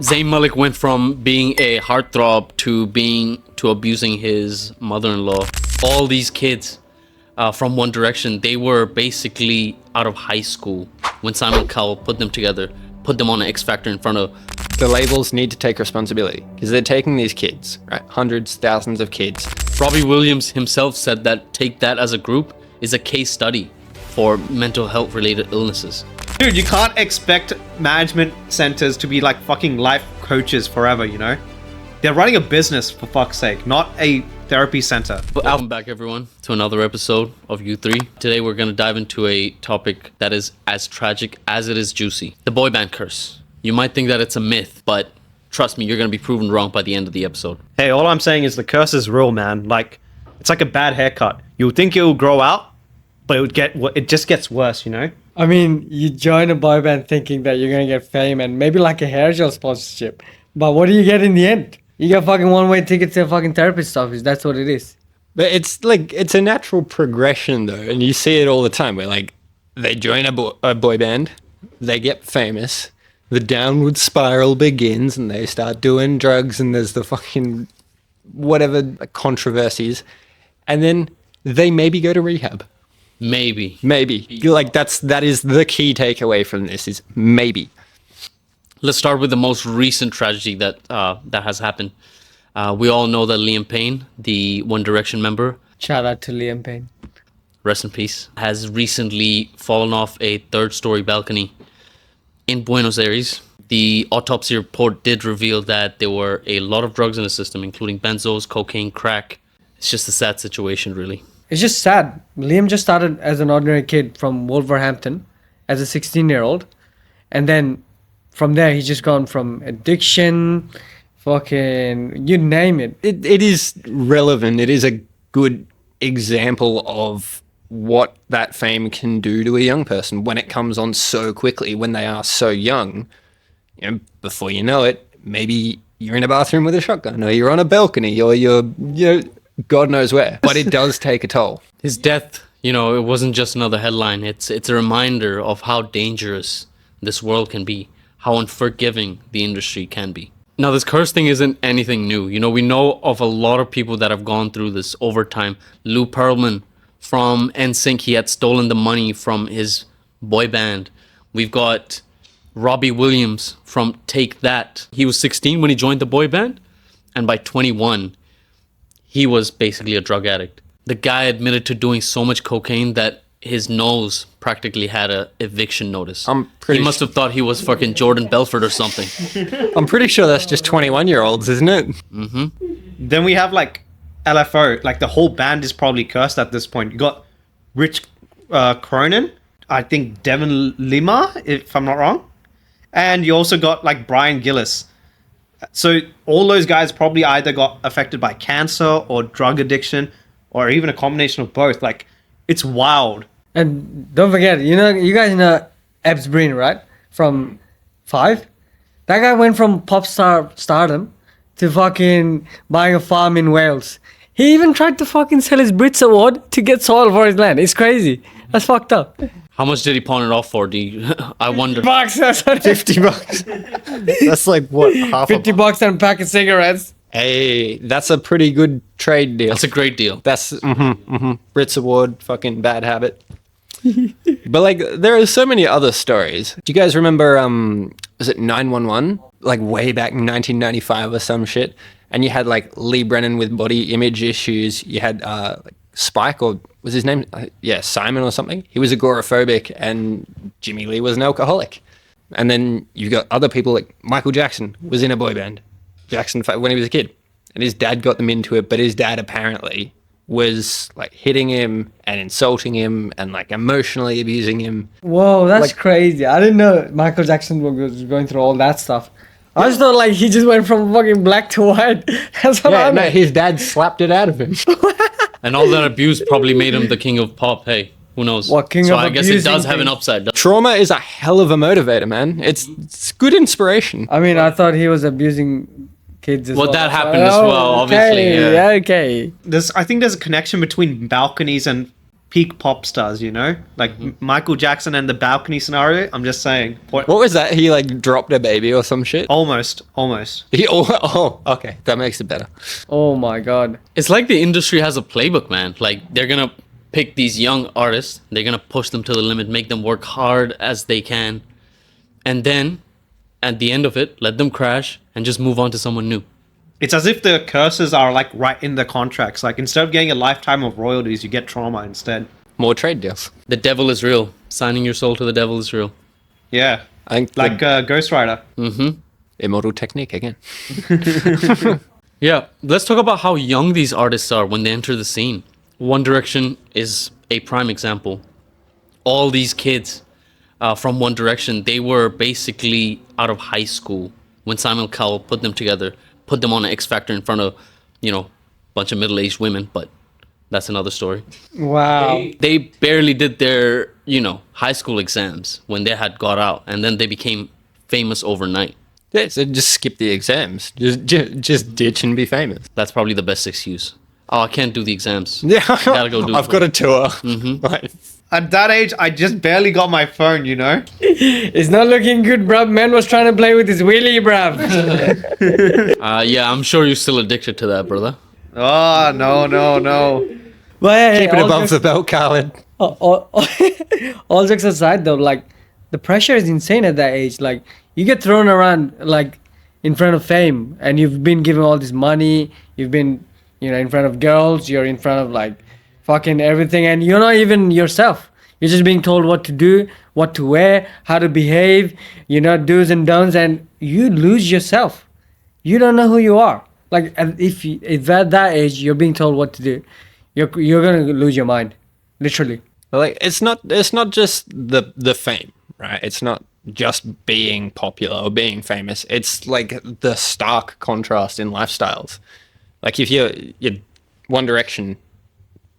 Zayn Malik went from being a heartthrob to abusing his mother-in-law. All these kids from One Direction, they were basically out of high school when Simon Cowell put them together, put them on an X Factor in front of. The labels need to take responsibility because they're taking these kids, right? Hundreds, thousands of kids. Robbie Williams himself said that Take That as a group is a case study for mental health related illnesses. Dude, you can't expect management centers to be like fucking life coaches forever, you know? They're running a business, for fuck's sake, not a therapy center. Welcome back, everyone, to another episode of U3. Today, we're going to dive into a topic that is as tragic as it is juicy. The boy band curse. You might think that it's a myth, but trust me, you're going to be proven wrong by the end of the episode. Hey, all I'm saying is the curse is real, man. Like, it's like a bad haircut. You'll think it will grow out, but it just gets worse, you know? I mean, you join a boy band thinking that you're gonna get fame and maybe like a hair gel sponsorship. But what do you get in the end? You get fucking one-way tickets to a fucking therapist office. That's what it is. But it's like, it's a natural progression though. And you see it all the time where like, they join a boy band, they get famous, the downward spiral begins and they start doing drugs and there's the fucking whatever controversies. And then they maybe go to rehab. Maybe. Like that is the key takeaway from this is maybe. Let's start with the most recent tragedy that has happened. We all know that Liam Payne, the One Direction member, Shout out to Liam Payne. rest in peace, has recently fallen off a third-story balcony in Buenos Aires. The autopsy report did reveal that there were a lot of drugs in the system, including benzos, cocaine, crack. It's just a sad situation, really. It's just sad. Liam just started as an ordinary kid from Wolverhampton as a 16-year-old. And then from there, he's just gone from addiction, fucking, you name it. It is relevant. It is a good example of what that fame can do to a young person when it comes on so quickly, when they are so young. You know, before you know it, maybe you're in a bathroom with a shotgun, or you're on a balcony, or you're, God knows where. But it does take a toll. His death, it wasn't just another headline. It's a reminder of how dangerous this world can be, how unforgiving the industry can be. Now, this curse thing isn't anything new. We know of a lot of people that have gone through this over time. Lou Pearlman from NSYNC, he had stolen the money from his boy band. We've got Robbie Williams from Take That. He was 16 when he joined the boy band, and by 21, he was basically a drug addict. The guy admitted to doing so much cocaine that his nose practically had a eviction notice. He must have thought he was fucking Jordan Belfort or something. I'm pretty sure that's just 21-year-olds, isn't it? Mm-hmm. Then we have like LFO. Like the whole band is probably cursed at this point. You got Rich Cronin, I think Devin Lima, if I'm not wrong. And you also got like Brian Gillis. So all those guys probably either got affected by cancer or drug addiction or even a combination of both. Like, it's wild. And don't forget, you guys know Ebbs Breen, right? From Five? That guy went from pop stardom to fucking buying a farm in Wales. He even tried to fucking sell his Brits award to get soil for his land. It's crazy. That's fucked up. How much did he pawn it off for? I wonder. $50. That's what $50. That's like what, half $50 and a pack of cigarettes. Hey, that's a pretty good trade deal. That's a great deal. That's Brits Award, fucking bad habit. But like, there are so many other stories. Do you guys remember? Was it 911? Like way back in 1995 or some shit. And you had like Lee Brennan with body image issues. You had like Spike, or was his name? Simon or something. He was agoraphobic, and Jimmy Lee was an alcoholic. And then you got other people like Michael Jackson was in a boy band. Jackson when he was a kid, and his dad got them into it, but his dad apparently was like hitting him and insulting him and like emotionally abusing him. Whoa, that's crazy. I didn't know Michael Jackson was going through all that stuff. I just thought like he just went from fucking black to white. That's what I know. No, his dad slapped it out of him. And all that abuse probably made him the king of pop. Hey, who knows? What, king so of I guess it does have an things? upside. Trauma is a hell of a motivator, man. It's good inspiration. I mean, I thought he was abusing kids as well. Well, that happened as well, obviously. Yeah, okay. I think there's a connection between balconies and peak pop stars, you know? Like Michael Jackson and the balcony scenario. I'm just saying. What was that? He like dropped a baby or some shit? Almost. Okay. That makes it better. Oh my god. It's like the industry has a playbook, man. Like they're gonna pick these young artists, they're gonna push them to the limit, make them work hard as they can, and then at the end of it, let them crash and just move on to someone new. It's as if the curses are like right in the contracts. Like instead of getting a lifetime of royalties, you get trauma instead. More trade deals. The devil is real. Signing your soul to the devil is real. Yeah. I think Like Ghost Rider. immortal technique again. Yeah, let's talk about how young these artists are when they enter the scene. One Direction is a prime example. All these kids from One Direction, they were basically out of high school when Simon Cowell put them together, put them on an X Factor in front of, a bunch of middle-aged women, but that's another story. Wow. They barely did their, high school exams when they had got out, and then they became famous overnight. Yeah, so just skip the exams. Just ditch and be famous. That's probably the best excuse. Oh, I can't do the exams. Yeah, Gotta go do I've it. got a tour. Right. At that age, I just barely got my phone, you know? It's not looking good, bruv. Man was trying to play with his wheelie, bruv. Yeah, I'm sure you're still addicted to that, brother. Oh, no. But hey, Keep it above the belt, Khaled. all jokes aside, though, like the pressure is insane at that age. Like you get thrown around like in front of fame, and you've been given all this money. You've been, in front of girls. You're in front of like fucking everything, and you're not even yourself. You're just being told what to do, what to wear, how to behave. Do's and don'ts, and you lose yourself. You don't know who you are. Like if at that age you're being told what to do, you're gonna lose your mind, literally. Like it's not just the fame, right? It's not just being popular or being famous. It's like the stark contrast in lifestyles. Like if you're One Direction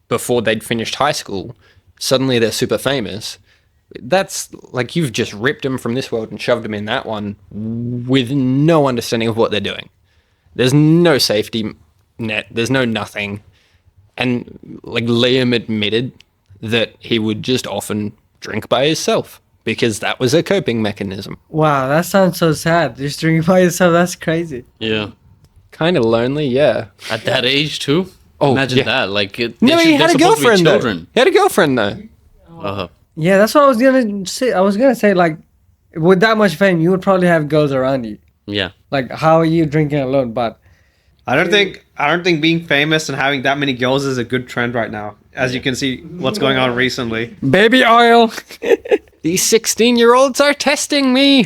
before they'd finished high school, suddenly they're super famous. That's like you've just ripped them from this world and shoved them in that one with no understanding of what they're doing. There's no safety net. There's no nothing. And like Liam admitted that he would just often drink by himself because that was a coping mechanism. Wow, that sounds so sad. Just drinking by yourself, that's crazy. Yeah. Kind of lonely, yeah. At that age, too? Oh, Imagine yeah. that. Like, No, he had a girlfriend though. children. He had a girlfriend though. Uh-huh. Yeah, that's what I was gonna say. I was gonna say, like, with that much fame, you would probably have girls around you. Yeah. Like, how are you drinking alone? But I don't think being famous and having that many girls is a good trend right now. As you can see what's going on recently. baby oil. These 16-year-olds are testing me.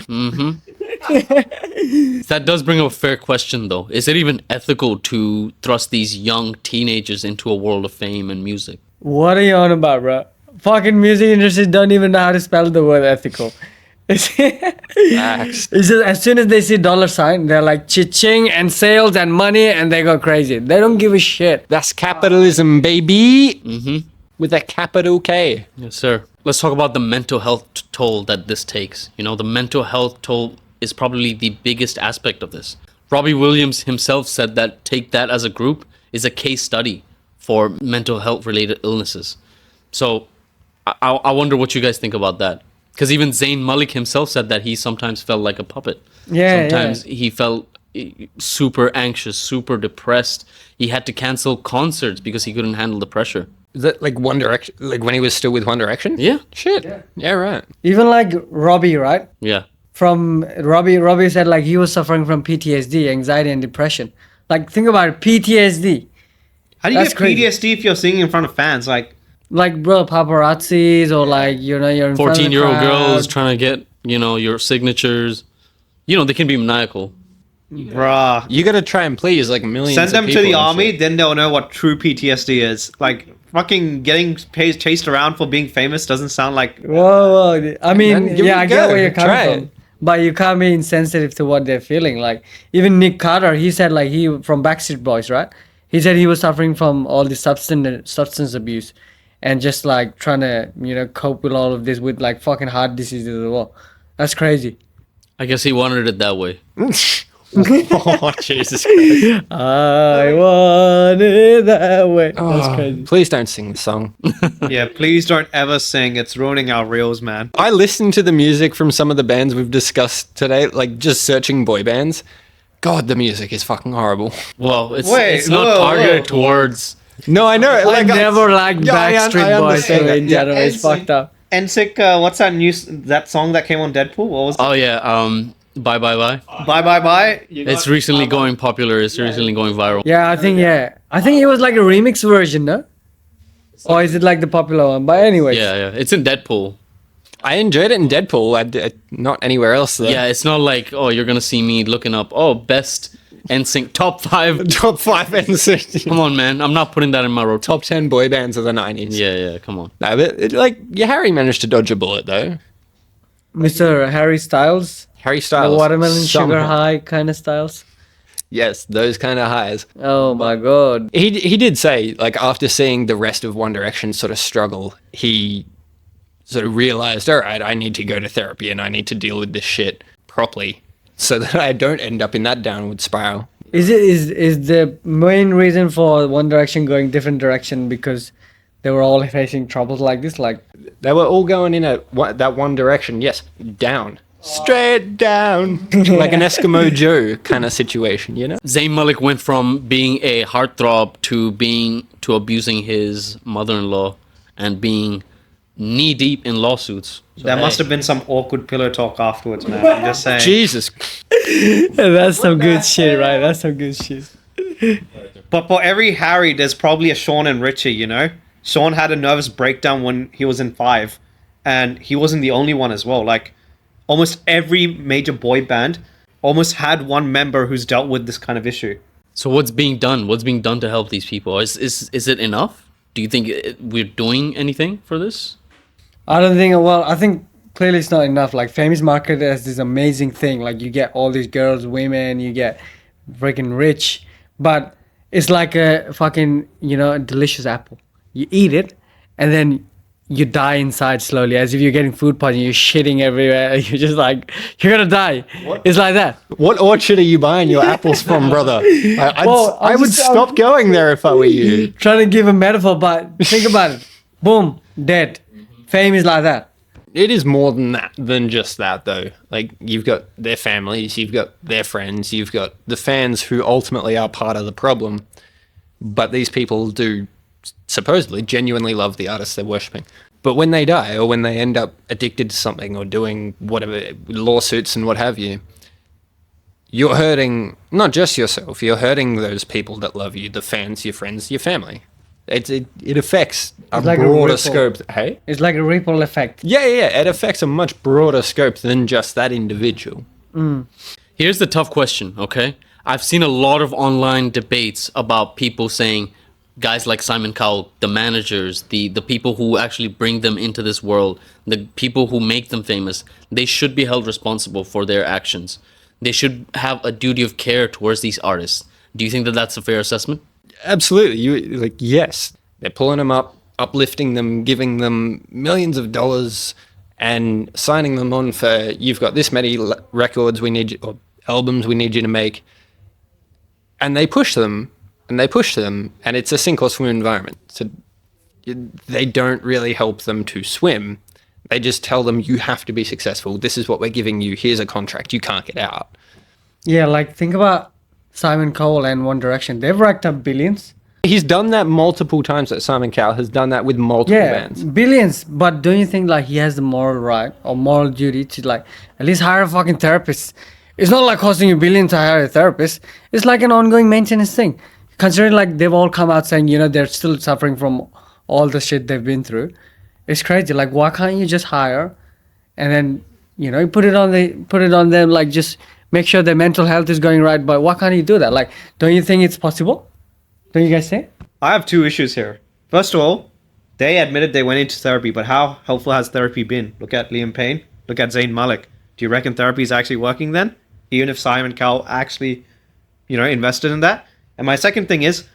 That does bring up a fair question, though. Is it even ethical to thrust these young teenagers into a world of fame and music? What are you on about, bro? Fucking music industry don't even know how to spell the word ethical. It's Facts. just as soon as they see dollar sign, they're like cha-ching and sales and money, and they go crazy. They don't give a shit. That's capitalism, baby. With a capital K. Yes, sir. Let's talk about the mental health toll that this takes. The mental health toll is probably the biggest aspect of this. Robbie Williams himself said that Take That as a group is a case study for mental health related illnesses. So I wonder what you guys think about that. Because even Zayn Malik himself said that he sometimes felt like a puppet. Yeah, Sometimes he felt super anxious, super depressed. He had to cancel concerts because he couldn't handle the pressure. Is that like One Direction? Like when he was still with One Direction? Yeah. Shit. Yeah, right. Even like Robbie, right? Yeah. From Robbie said like he was suffering from PTSD, anxiety and depression. Like think about it, PTSD. How do you That's get crazy. PTSD if you're singing in front of fans? Like bro, paparazzis or like you're in front of the 14-year-old girls crowd. trying to get, your signatures. They can be maniacal. Bruh. You gotta try and please like millions Send of them to people the and army, shit. then they'll know what true PTSD is. Like, fucking getting chased around for being famous doesn't sound like... Whoa. I mean, Then give it yeah, a I get go. where you're Try coming from. it. But you can't be insensitive to what they're feeling. Like even Nick Carter, he said like he from Backstreet Boys, right? He said he was suffering from all the substance abuse, and just like trying to cope with all of this with like fucking heart diseases as well. That's crazy. I guess he wanted it that way. Oh, Jesus Christ. I want it that way. That's Oh, crazy. please don't sing the song. Yeah, please don't ever sing. It's ruining our reels, man. I listened to the music from some of the bands we've discussed today, like just searching boy bands. God, the music is fucking horrible. Well, Wait, it's not whoa, targeted whoa. towards. No, I know. I never liked Yeah, I Backstreet Boys understand that. in general. It's fucked up. NSYNC, what's that song that came on Deadpool? What was it? Oh yeah, bye bye bye. Bye Bye Bye. It's recently going popular. It's recently going viral. Yeah, I think it was like a remix version, no? Or is it like the popular one? But anyways. Yeah, yeah. It's in Deadpool. I enjoyed it in Deadpool. Not anywhere else though. Yeah, it's not like, oh, you're gonna see me looking up, oh, best NSYNC top 5. Top 5 NSYNC. Come on, man. I'm not putting that in my rotation. Top 10 boy bands of the 90s. Yeah, come on. No, but Harry managed to dodge a bullet though. Mr. Harry Styles. Harry Styles. The watermelon sugar somehow. high kind of styles. Yes, those kind of highs. Oh my god. He did say, like, after seeing the rest of One Direction sort of struggle, he sort of realized, all right, I need to go to therapy and I need to deal with this shit properly so that I don't end up in that downward spiral. Is the main reason for One Direction going different direction because they were all facing troubles like this? Like, They were all going in that one direction, yes, down. Straight down. Like an Eskimo Joe kind of situation, you know? Zayn Malik went from being a heartthrob to abusing his mother-in-law and being knee deep in lawsuits. So, There must hey. have been some awkward pillow talk afterwards, man. I'm just saying. Jesus. that's some good shit, right? That's some good shit. But for every Harry, there's probably a Sean and Richie, you know? Sean had a nervous breakdown when he was in 5. And he wasn't the only one as well. Like, almost every major boy band almost had one member who's dealt with this kind of issue. So what's being done? What's being done to help these people? Is it enough? Do you think we're doing anything for this? I think clearly it's not enough. Like, Famous Market has this amazing thing. Like, you get all these girls, women, you get freaking rich. But it's like a fucking, delicious apple. You eat it, and then you die inside slowly, as if you're getting food poisoning. You're shitting everywhere. You're just like, you're gonna die. What? It's like that. What orchard are you buying your apples from, brother? I would stop going there if I were you. Trying to give a metaphor, but think about it. Boom, dead. Fame is like that. It is more than just that, though. Like, you've got their families, you've got their friends, you've got the fans who ultimately are part of the problem. But these people do supposedly genuinely love the artists they're worshipping. But when they die, or when they end up addicted to something or doing whatever, lawsuits and what have you, you're hurting not just yourself, you're hurting those people that love you, the fans, your friends, your family. It affects a It's like a broader ripple. scope. Hey? It's like a ripple effect. Yeah. It affects a much broader scope than just that individual. Here's the tough question, okay? I've seen a lot of online debates about people saying guys like Simon Cowell, the managers, the people who actually bring them into this world, the people who make them famous, they should be held responsible for their actions. They should have a duty of care towards these artists. Do you think that that's a fair assessment? Absolutely. Yes. They're pulling them up, uplifting them, giving them millions of dollars and signing them on for, you've got this many records we need you, or albums we need you to make. And they push them, and it's a sink or swim environment. So they don't really help them to swim. They just tell them, you have to be successful. This is what we're giving you. Here's a contract. You can't get out. Yeah, like, think about Simon Cowell and One Direction. They've racked up billions. He's done that multiple times. That Simon Cowell has done that with multiple bands. Billions. But don't you think, like, he has the moral right or moral duty to, like, at least hire a fucking therapist? It's not like costing you billions to hire a therapist. It's like an ongoing maintenance thing. Considering, like, they've all come out saying, they're still suffering from all the shit they've been through. It's crazy. Like, why can't you just hire and then, you put it on them, like, just make sure their mental health is going right. But why can't you do that? Like, don't you think it's possible? Don't you guys say? I have two issues here. First of all, they admitted they went into therapy, but how helpful has therapy been? Look at Liam Payne. Look at Zayn Malik. Do you reckon therapy is actually working then? Even if Simon Cowell actually, invested in that? And my second thing is,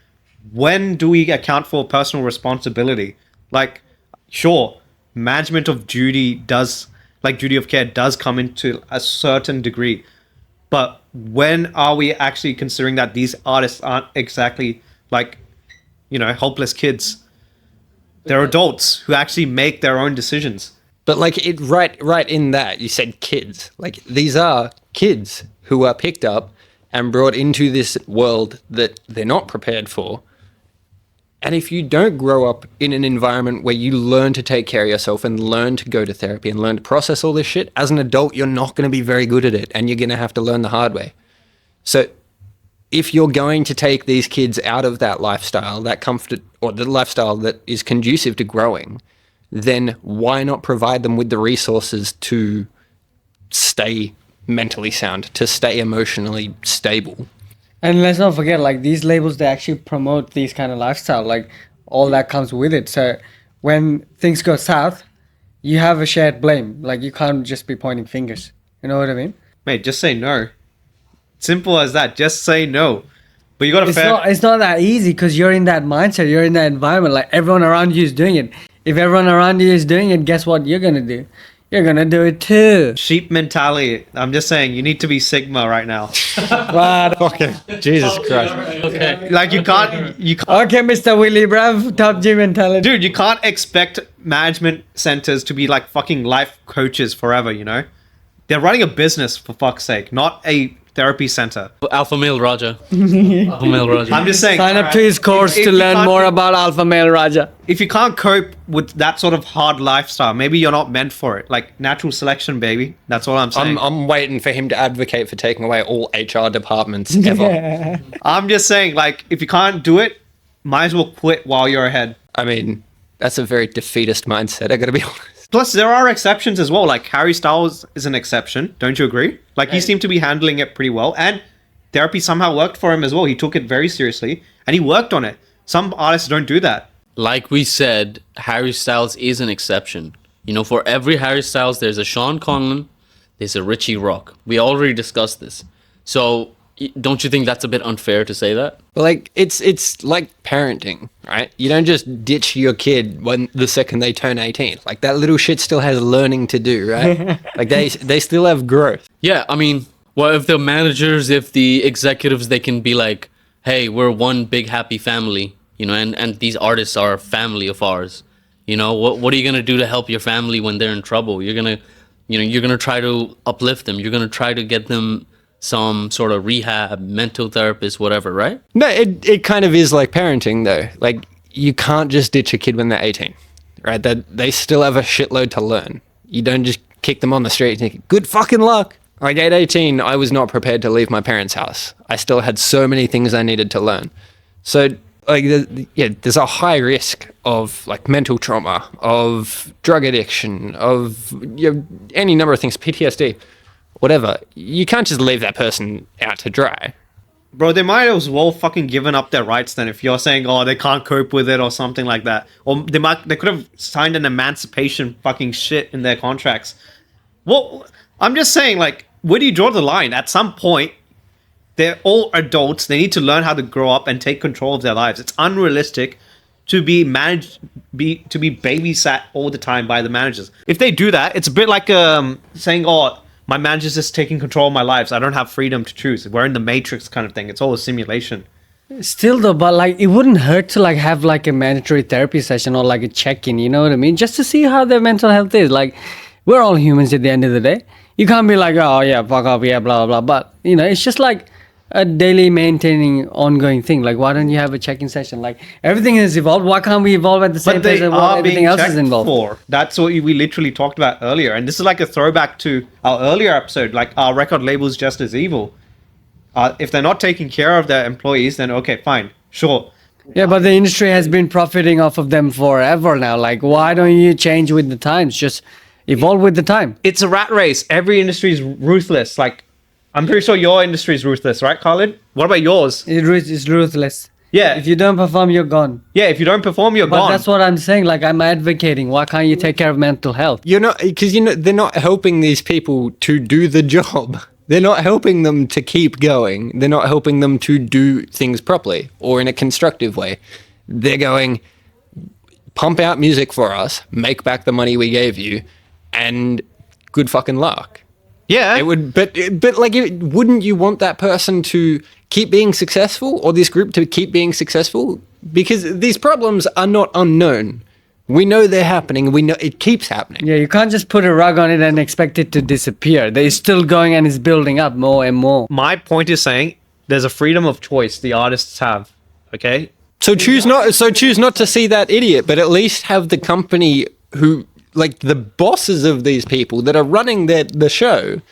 when do we account for personal responsibility? Like, sure, management of duty of care does come into a certain degree. But when are we actually considering that these artists aren't exactly like, helpless kids? They're adults who actually make their own decisions. But like right in that, you said kids. Like these are kids who are picked up and brought into this world that they're not prepared for. And if you don't grow up in an environment where you learn to take care of yourself and learn to go to therapy and learn to process all this shit, as an adult, you're not going to be very good at it, and you're going to have to learn the hard way. So if you're going to take these kids out of that lifestyle, that comfort, or the lifestyle that is conducive to growing, then why not provide them with the resources to stay mentally sound, to stay emotionally stable? And let's not forget, like, these labels, they actually promote these kind of lifestyle, like, all that comes with it. So when things go south, you have a shared blame. Like, you can't just be pointing fingers. You know what I mean? Mate, just say no. Simple as that. Just say no. But you got to It's not that easy because you're in that mindset. You're in that environment. Like, everyone around you is doing it. If everyone around you is doing it, guess what you're going to do? You're going to do it too. sheep mentality. I'm just saying, you need to be Sigma right now. But, Okay, Jesus Christ. Okay. Like, you can't, okay, Mr. Willy, bruv. Top G mentality. dude, you can't expect management centers to be like fucking life coaches forever, They're running a business, for fuck's sake, not a therapy center. Alpha male Raja. Alpha male Raja. I'm just saying. Sign up to his course if to you learn can't- more about Alpha Male Raja. If you can't cope with that sort of hard lifestyle, maybe you're not meant for it. Like natural selection, baby. That's all I'm saying. I'm waiting for him to advocate for taking away all HR departments ever. I'm just saying, like, if you can't do it, might as well quit while you're ahead. I mean, that's a very defeatist mindset, I gotta be honest. Plus, there are exceptions as well. Like, Harry Styles is an exception. Don't you agree? Like, he seemed to be handling it pretty well. And therapy somehow worked for him as well. He took it very seriously. And he worked on it. Some artists don't do that. Like we said, Harry Styles is an exception. For every Harry Styles, there's a Sean Conlon, there's a Richie Rock. We already discussed this. So, don't you think that's a bit unfair to say that? Like it's like parenting, right? You don't just ditch your kid when the second they turn 18. Like that little shit still has learning to do, right? Like they still have growth. Yeah, I mean, well, if the managers, if the executives, they can be like, hey, we're one big happy family, and these artists are a family of ours. What are you going to do to help your family when they're in trouble? You're going to, you're going to try to uplift them. You're going to try to get them some sort of rehab, mental therapist, whatever, right? No, it kind of is like parenting though. Like you can't just ditch a kid when they're 18, right? They still have a shitload to learn. You don't just kick them on the street and think, good fucking luck. Like at 18, I was not prepared to leave my parents' house. I still had so many things I needed to learn. So like, there's a high risk of like mental trauma, of drug addiction, of any number of things, PTSD, whatever. You can't just leave that person out to dry. Bro, they might as well fucking given up their rights then if you're saying, oh, they can't cope with it or something like that. Or they could have signed an emancipation fucking shit in their contracts. Well, I'm just saying, like, where do you draw the line? At some point, they're all adults. They need to learn how to grow up and take control of their lives. It's unrealistic to be babysat all the time by the managers. If they do that, it's a bit like saying, oh, my manager's just taking control of my lives. I don't have freedom to choose. We're in the Matrix kind of thing. It's all a simulation. Still though, but like it wouldn't hurt to like have like a mandatory therapy session or like a check-in, you know what I mean? Just to see how their mental health is. Like we're all humans at the end of the day. You can't be like, oh yeah, fuck off, yeah, blah, blah, blah. But it's just like a daily maintaining ongoing thing. Like why don't you have a check-in session? Like everything has evolved. Why can't we evolve at the same pace as everything else is involved? For. That's what we literally talked about earlier. And this is like a throwback to our earlier episode, like our record label's just as evil. If they're not taking care of their employees, then okay, fine, sure. Yeah, but the industry has been profiting off of them forever now. Like why don't you change with the times? Just evolve with the time. It's a rat race. Every industry is ruthless. Like, I'm pretty sure your industry is ruthless, right, Khaled? What about yours? It's ruthless. Yeah. If you don't perform, you're gone. Yeah, if you don't perform, you're But gone. that's what I'm saying. Like I'm advocating. Why can't you take care of mental health? You're not, because they're not helping these people to do the job. They're not helping them to keep going. They're not helping them to do things properly or in a constructive way. They're going, pump out music for us, make back the money we gave you, and good fucking luck. Yeah. It would, but like, wouldn't you want that person to keep being successful, or this group to keep being successful? Because these problems are not unknown. We know they're happening. We know it keeps happening. Yeah, you can't just put a rug on it and expect it to disappear. They're still going and it's building up more and more. My point is saying there's a freedom of choice the artists have. Okay. So choose not to see that idiot, but at least have the company who, like, the bosses of these people that are running the show.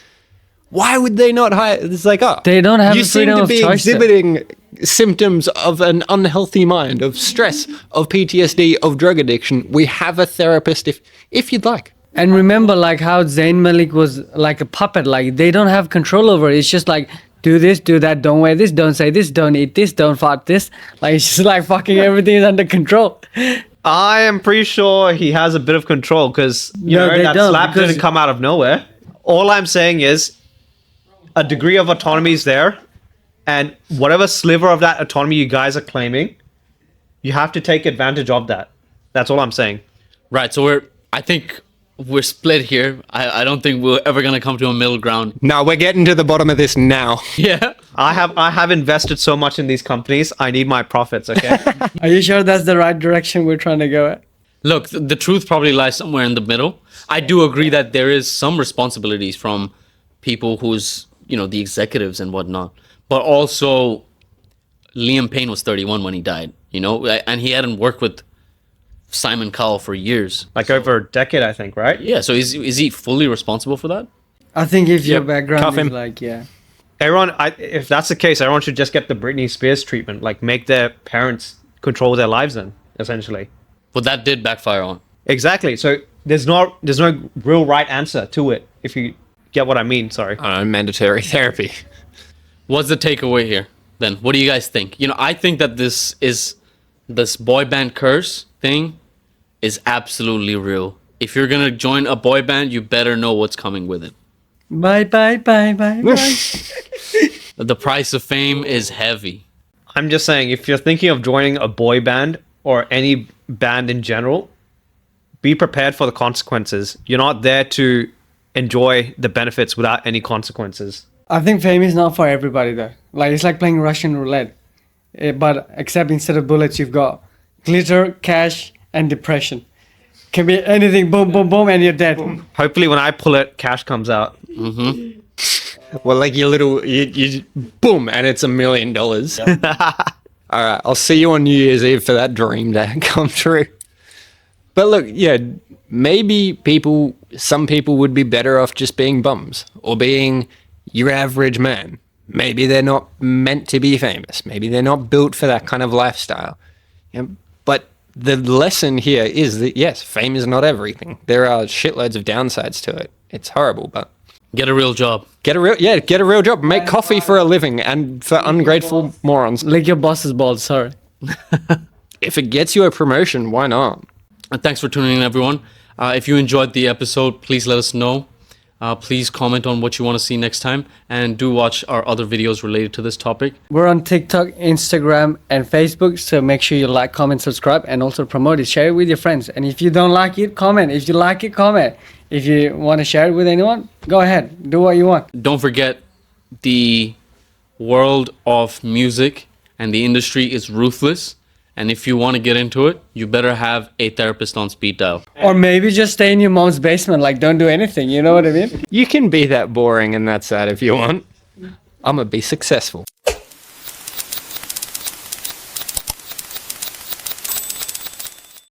Why would they not hire? It's like, oh, They don't have you the seem freedom to of be choice then. exhibiting symptoms of an unhealthy mind, of stress, of PTSD, of drug addiction. We have a therapist if you'd like. And remember, like, how Zayn Malik was like a puppet. Like, they don't have control over it. It's just like, do this, do that, don't wear this, don't say this, don't eat this, don't fart this. Like, it's just like fucking everything is under control. I am pretty sure he has a bit of control because No, they that don't, slap because- didn't come out of nowhere. All I'm saying is a degree of autonomy is there, and whatever sliver of that autonomy you guys are claiming, you have to take advantage of that. That's all I'm saying. Right. So I think we're split here. I don't think we're ever gonna come to a middle ground. No, we're getting to the bottom of this now. Yeah. I have invested so much in these companies. I need my profits. Okay. Are you sure that's the right direction we're trying to go at? Look, the truth probably lies somewhere in the middle. I do agree that there is some responsibilities from people who's, the executives and whatnot. But also, Liam Payne was 31 when he died, and he hadn't worked with Simon Cowell for years. Like over a decade, I think, right? Yeah, so is he fully responsible for that? I think if your Yep, background cuff is him. like, yeah. Everyone, if that's the case, everyone should just get the Britney Spears treatment. Like, make their parents control their lives then, essentially. But that did backfire on. Exactly. So there's no real right answer to it, if you get what I mean. Sorry. I don't know, mandatory therapy. What's the takeaway here then? What do you guys think? I think that this boy band curse thing is absolutely real. If you're gonna join a boy band, you better know what's coming with it. Bye, bye, bye, bye, bye. The price of fame is heavy. I'm just saying, if you're thinking of joining a boy band or any band in general, be prepared for the consequences. You're not there to enjoy the benefits without any consequences. I think fame is not for everybody though. Like, it's like playing Russian roulette. But except instead of bullets, you've got glitter, cash, and depression. Can be anything, boom, boom, boom, and you're dead. Hopefully when I pull it, cash comes out. Well, like you boom, and it's $1 million. All right, I'll see you on New Year's Eve for that dream to come true. But look, yeah, maybe some people would be better off just being bums or being your average man. Maybe they're not meant to be famous. Maybe they're not built for that kind of lifestyle. But the lesson here is that, yes, fame is not everything. There are shitloads of downsides to it. It's horrible, but Get a real job. get a real job. Make coffee for a living and for ungrateful morons. Lick your boss's balls, sorry. If it gets you a promotion, why not? And thanks for tuning in, everyone. If you enjoyed the episode, please let us know. Please comment on what you want to see next time, and do watch our other videos related to this topic. We're on TikTok, Instagram, and Facebook, so make sure you like, comment, subscribe, and also promote it. Share it with your friends. And if you don't like it, comment. If you like it, comment. If you want to share it with anyone, go ahead. Do what you want. Don't forget, the world of music and the industry is ruthless. And if you want to get into it, you better have a therapist on speed dial. Or maybe just stay in your mom's basement, like don't do anything. You know what I mean? You can be that boring and that sad if you want. I'm gonna be successful.